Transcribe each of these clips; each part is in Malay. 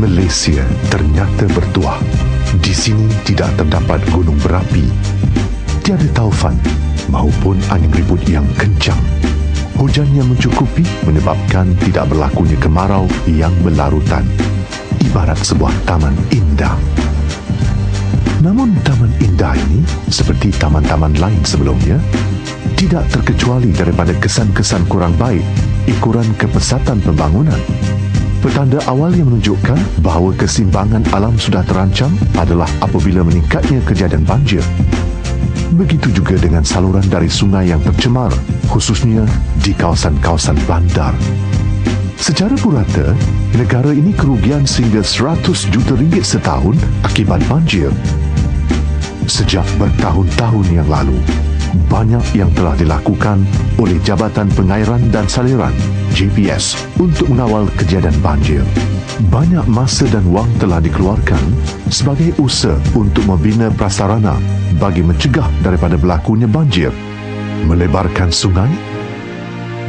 Malaysia ternyata bertuah. Di sini tidak terdapat gunung berapi, tiada taufan maupun angin ribut yang kencang. Hujan yang mencukupi menyebabkan tidak berlakunya kemarau yang berlarutan, ibarat sebuah taman indah. Namun taman indah ini, seperti taman-taman lain sebelumnya, tidak terkecuali daripada kesan-kesan kurang baik ikuran kepesatan pembangunan. Petanda awal yang menunjukkan bahawa keseimbangan alam sudah terancam adalah apabila meningkatnya kejadian banjir. Begitu juga dengan saluran dari sungai yang tercemar, khususnya di kawasan-kawasan bandar. Secara purata, negara ini kerugian sehingga 100 juta ringgit setahun akibat banjir. Sejak bertahun-tahun yang lalu, banyak yang telah dilakukan oleh Jabatan Pengairan dan Saliran JPS untuk mengawal kejadian banjir. Banyak masa dan wang telah dikeluarkan sebagai usaha untuk membina prasarana bagi mencegah daripada berlakunya banjir, melebarkan sungai,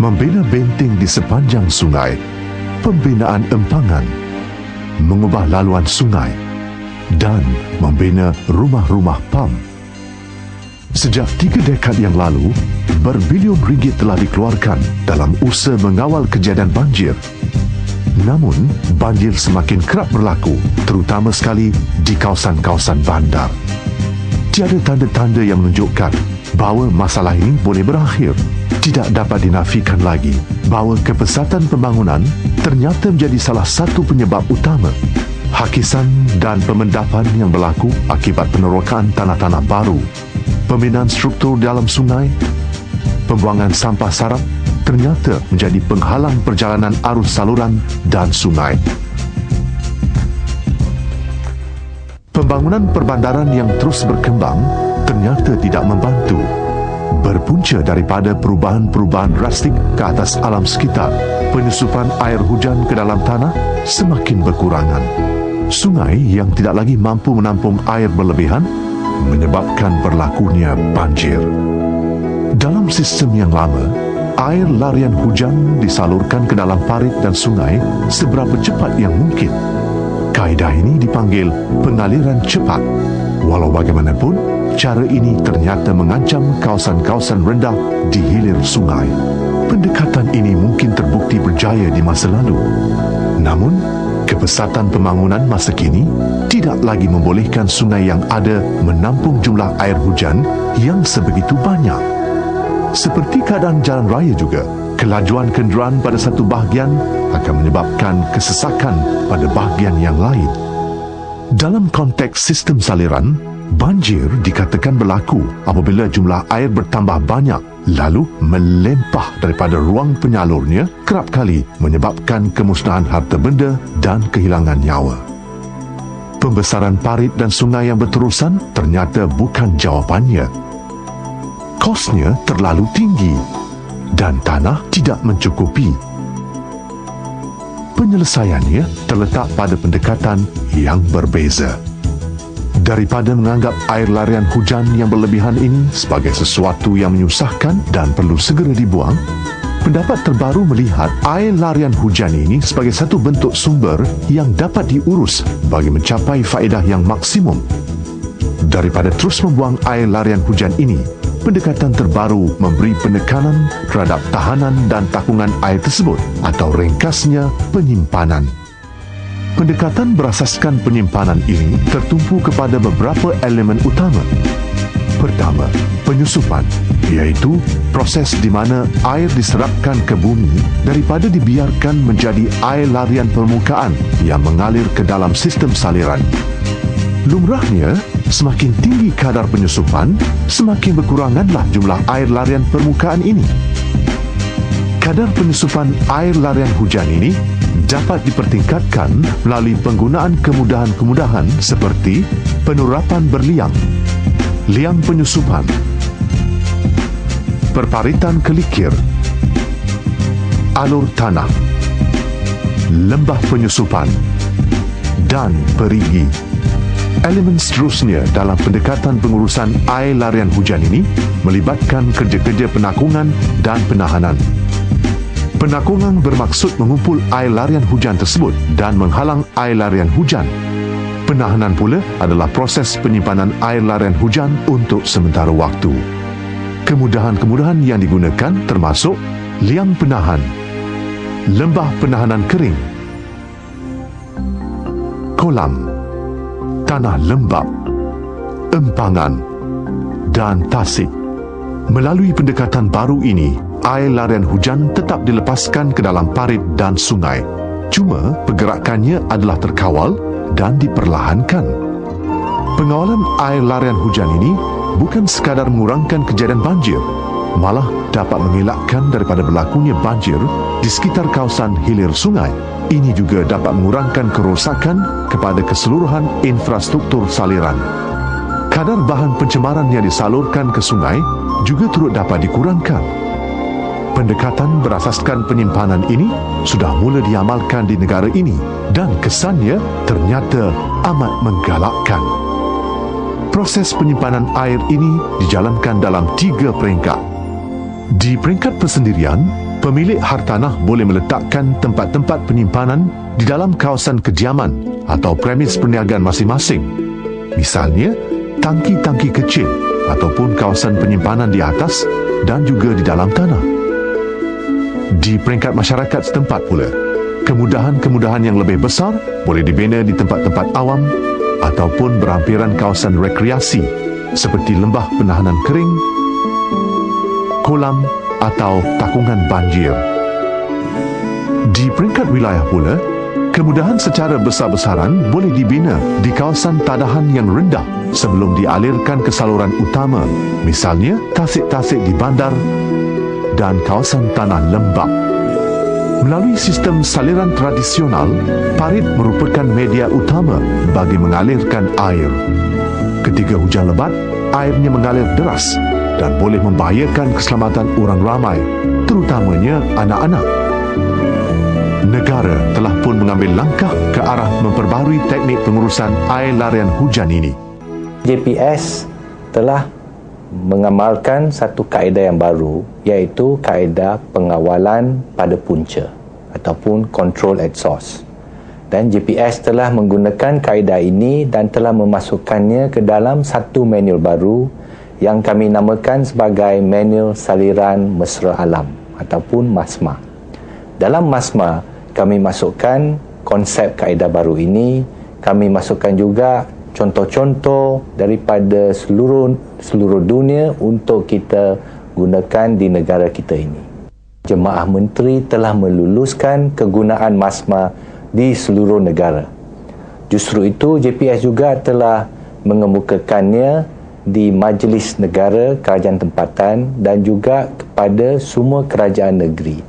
membina benteng di sepanjang sungai, pembinaan empangan, mengubah laluan sungai dan membina rumah-rumah pam. Sejak 3 dekad yang lalu, berbilion ringgit telah dikeluarkan dalam usaha mengawal kejadian banjir. Namun, banjir semakin kerap berlaku, terutama sekali di kawasan-kawasan bandar. Tiada tanda-tanda yang menunjukkan bahawa masalah ini boleh berakhir. Tidak dapat dinafikan lagi bahawa kepesatan pembangunan ternyata menjadi salah satu penyebab utama hakisan dan pemendapan yang berlaku akibat penerokaan tanah-tanah baru, pembinaan struktur dalam sungai, pembuangan sampah sarap ternyata menjadi penghalang perjalanan arus saluran dan sungai. Pembangunan perbandaran yang terus berkembang ternyata tidak membantu. Berpunca daripada perubahan-perubahan drastik ke atas alam sekitar, penyusupan air hujan ke dalam tanah semakin berkurangan. Sungai yang tidak lagi mampu menampung air berlebihan menyebabkan berlakunya banjir. Dalam sistem yang lama, air larian hujan disalurkan ke dalam parit dan sungai seberapa cepat yang mungkin. Kaedah ini dipanggil pengaliran cepat. Walau bagaimanapun, cara ini ternyata mengancam kawasan-kawasan rendah di hilir sungai. Pendekatan ini mungkin terbukti berjaya di masa lalu. Namun, kepesatan pembangunan masa kini tidak lagi membolehkan sungai yang ada menampung jumlah air hujan yang sebegitu banyak. Seperti keadaan jalan raya juga, kelajuan kenderaan pada satu bahagian akan menyebabkan kesesakan pada bahagian yang lain. Dalam konteks sistem saliran, banjir dikatakan berlaku apabila jumlah air bertambah banyak lalu melempah daripada ruang penyalurnya, kerap kali menyebabkan kemusnahan harta benda dan kehilangan nyawa. Pembesaran parit dan sungai yang berterusan ternyata bukan jawapannya. Kosnya terlalu tinggi dan tanah tidak mencukupi. Penyelesaiannya terletak pada pendekatan yang berbeza. Daripada menganggap air larian hujan yang berlebihan ini sebagai sesuatu yang menyusahkan dan perlu segera dibuang, pendapat terbaru melihat air larian hujan ini sebagai satu bentuk sumber yang dapat diurus bagi mencapai faedah yang maksimum. Daripada terus membuang air larian hujan ini, pendekatan terbaru memberi penekanan terhadap tahanan dan takungan air tersebut, atau ringkasnya penyimpanan. Pendekatan berasaskan penyimpanan ini tertumpu kepada beberapa elemen utama. Pertama, penyusupan, iaitu proses di mana air diserapkan ke bumi daripada dibiarkan menjadi air larian permukaan yang mengalir ke dalam sistem saliran. Lumrahnya, semakin tinggi kadar penyusupan, semakin berkuranganlah jumlah air larian permukaan ini. Kadar penyusupan air larian hujan ini dapat dipertingkatkan melalui penggunaan kemudahan-kemudahan seperti penerapan berliang, liang penyusupan, perparitan kelikir, alur tanah, lembah penyusupan, dan perigi. Elemen seterusnya dalam pendekatan pengurusan air larian hujan ini melibatkan kerja-kerja penakungan dan penahanan. Penakungan bermaksud mengumpul air larian hujan tersebut dan menghalang air larian hujan. Penahanan pula adalah proses penyimpanan air larian hujan untuk sementara waktu. Kemudahan-kemudahan yang digunakan termasuk liang penahan, lembah penahanan kering, kolam, tanah lembap, empangan dan tasik. Melalui pendekatan baru ini, air larian hujan tetap dilepaskan ke dalam parit dan sungai. Cuma pergerakannya adalah terkawal dan diperlahankan. Pengawalan air larian hujan ini bukan sekadar mengurangkan kejadian banjir, malah dapat mengelakkan daripada berlakunya banjir di sekitar kawasan hilir sungai. Ini juga dapat mengurangkan kerosakan kepada keseluruhan infrastruktur saliran. Kadar bahan pencemaran yang disalurkan ke sungai juga turut dapat dikurangkan. Pendekatan berasaskan penyimpanan ini sudah mula diamalkan di negara ini dan kesannya ternyata amat menggalakkan. Proses penyimpanan air ini dijalankan dalam 3 peringkat. Di peringkat persendirian, pemilik hartanah boleh meletakkan tempat-tempat penyimpanan di dalam kawasan kediaman atau premis perniagaan masing-masing. Misalnya, tangki-tangki kecil ataupun kawasan penyimpanan di atas dan juga di dalam tanah. Di peringkat masyarakat setempat pula, kemudahan-kemudahan yang lebih besar boleh dibina di tempat-tempat awam ataupun berhampiran kawasan rekreasi seperti lembah penahanan kering, kolam atau takungan banjir. Di peringkat wilayah pula, kemudahan secara besar-besaran boleh dibina di kawasan tadahan yang rendah sebelum dialirkan ke saluran utama, misalnya tasik-tasik di bandar dan kawasan tanah lembap. Melalui sistem saliran tradisional, parit merupakan media utama bagi mengalirkan air. Ketika hujan lebat, airnya mengalir deras dan boleh membahayakan keselamatan orang ramai, terutamanya anak-anak. Negara telah pun mengambil langkah ke arah memperbaharui teknik pengurusan air larian hujan ini. JPS telah mengamalkan satu kaedah yang baru, iaitu kaedah pengawalan pada punca ataupun control at source. Dan JPS telah menggunakan kaedah ini dan telah memasukkannya ke dalam satu manual baru yang kami namakan sebagai Manual Saliran Mesra Alam ataupun MASMA. Dalam MASMA, kami masukkan konsep kaedah baru ini, kami masukkan juga contoh-contoh daripada seluruh dunia untuk kita gunakan di negara kita ini. Jemaah Menteri telah meluluskan kegunaan MASMA di seluruh negara. Justru itu, JPS juga telah mengemukakannya di Majlis Negara Kerajaan Tempatan dan juga kepada semua kerajaan negeri.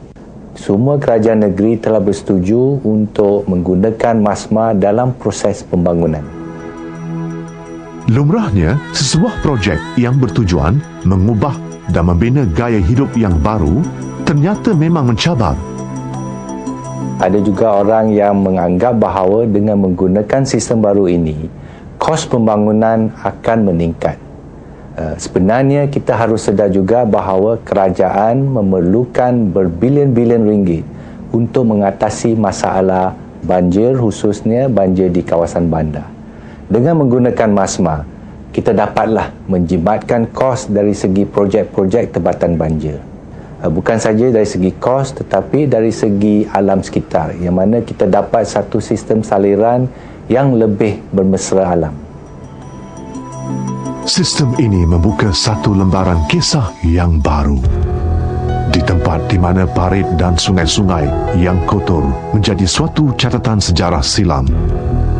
Semua kerajaan negeri telah bersetuju untuk menggunakan MASMA dalam proses pembangunan. Lumrahnya, sesebuah projek yang bertujuan mengubah dan membina gaya hidup yang baru ternyata memang mencabar. Ada juga orang yang menganggap bahawa dengan menggunakan sistem baru ini, kos pembangunan akan meningkat. Sebenarnya kita harus sedar juga bahawa kerajaan memerlukan berbilion-bilion ringgit untuk mengatasi masalah banjir, khususnya banjir di kawasan bandar. Dengan menggunakan MASMA, kita dapatlah menjimatkan kos dari segi projek-projek tebatan banjir. Bukan saja dari segi kos, tetapi dari segi alam sekitar, yang mana kita dapat satu sistem saliran yang lebih bermesra alam. Sistem ini membuka satu lembaran kisah yang baru. Di tempat di mana parit dan sungai-sungai yang kotor menjadi suatu catatan sejarah silam,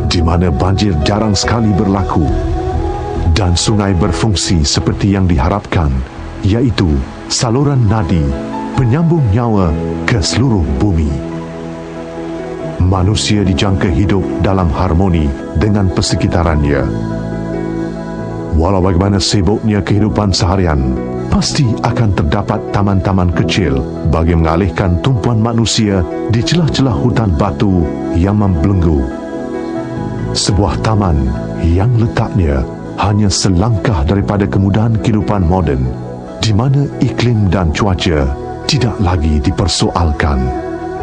di mana banjir jarang sekali berlaku dan sungai berfungsi seperti yang diharapkan, iaitu saluran nadi penyambung nyawa ke seluruh bumi. Manusia dijangka hidup dalam harmoni dengan persekitarannya. Walau bagaimana sibuknya kehidupan seharian, pasti akan terdapat taman-taman kecil bagi mengalihkan tumpuan manusia di celah-celah hutan batu yang membelenggu. Sebuah taman yang letaknya hanya selangkah daripada kemudahan kehidupan moden, di mana iklim dan cuaca tidak lagi dipersoalkan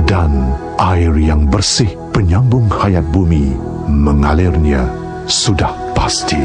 dan air yang bersih penyambung hayat bumi mengalirnya sudah pasti.